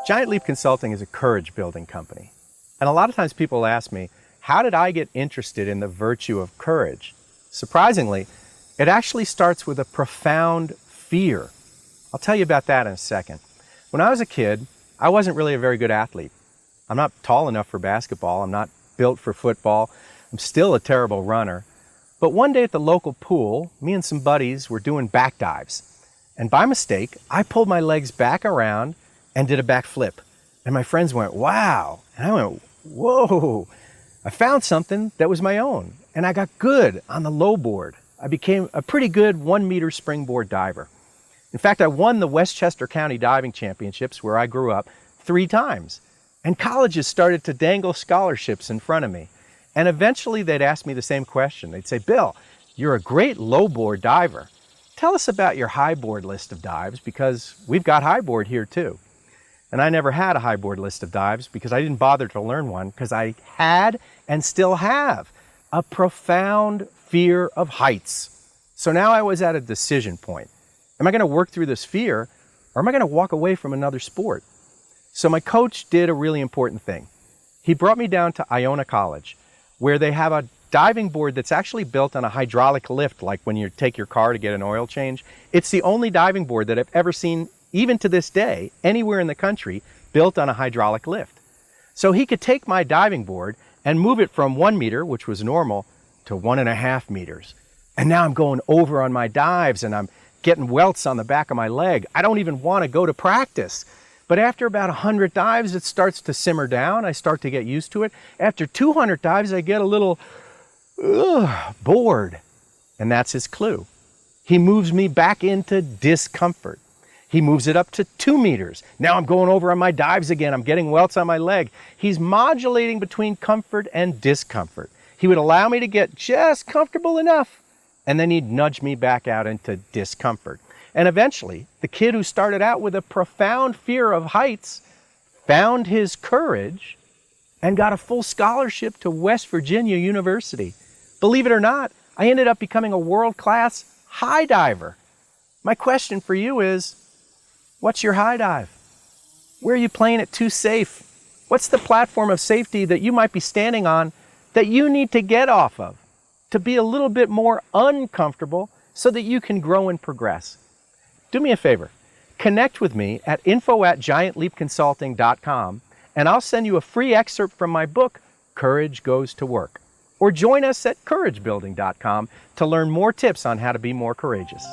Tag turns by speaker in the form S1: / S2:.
S1: Giant Leap Consulting is a courage building company. And a lot of times people ask me, how did I get interested in the virtue of courage? Surprisingly, it actually starts with a profound fear. I'll tell you about that in a second. When I was a kid, I wasn't really a very good athlete. I'm not tall enough for basketball. I'm not built for football. I'm still a terrible runner. But one day at the local pool, me and some buddies were doing back dives. And by mistake, I pulled my legs back around and did a backflip. And my friends went, wow. And I went, whoa. I found something that was my own. And I got good on the low board. I became a pretty good 1 meter springboard diver. In fact, I won the Westchester County Diving Championships, where I grew up, 3 times. And colleges started to dangle scholarships in front of me. And eventually they'd ask me the same question. They'd say, Bill, you're a great low board diver. Tell us about your highboard list of dives, because we've got highboard here too. And I never had a highboard list of dives because I didn't bother to learn one, because I had and still have a profound fear of heights. So now I was at a decision point. Am I going to work through this fear, or am I going to walk away from another sport? So my coach did a really important thing. He brought me down to Iona College, where they have a diving board that's actually built on a hydraulic lift, like when you take your car to get an oil change. It's the only diving board that I've ever seen, even to this day, anywhere in the country, built on a hydraulic lift. So he could take my diving board and move it from 1 meter, which was normal, to 1.5 meters. And now I'm going over on my dives and I'm getting welts on the back of my leg. I don't even want to go to practice. But after about 100 dives, it starts to simmer down. I start to get used to it. After 200 dives, I get a little bored. And that's his clue. He moves me back into discomfort. He moves it up to 2 meters. Now I'm going over on my dives again. I'm getting welts on my leg. He's modulating between comfort and discomfort. He would allow me to get just comfortable enough, and then he'd nudge me back out into discomfort. And eventually, the kid who started out with a profound fear of heights found his courage and got a full scholarship to West Virginia University. Believe it or not, I ended up becoming a world-class high diver. My question for you is, what's your high dive? Where are you playing it too safe? What's the platform of safety that you might be standing on that you need to get off of to be a little bit more uncomfortable so that you can grow and progress? Do me a favor, connect with me at info@giantleapconsulting.com, and I'll send you a free excerpt from my book, Courage Goes to Work. Or join us at couragebuilding.com to learn more tips on how to be more courageous.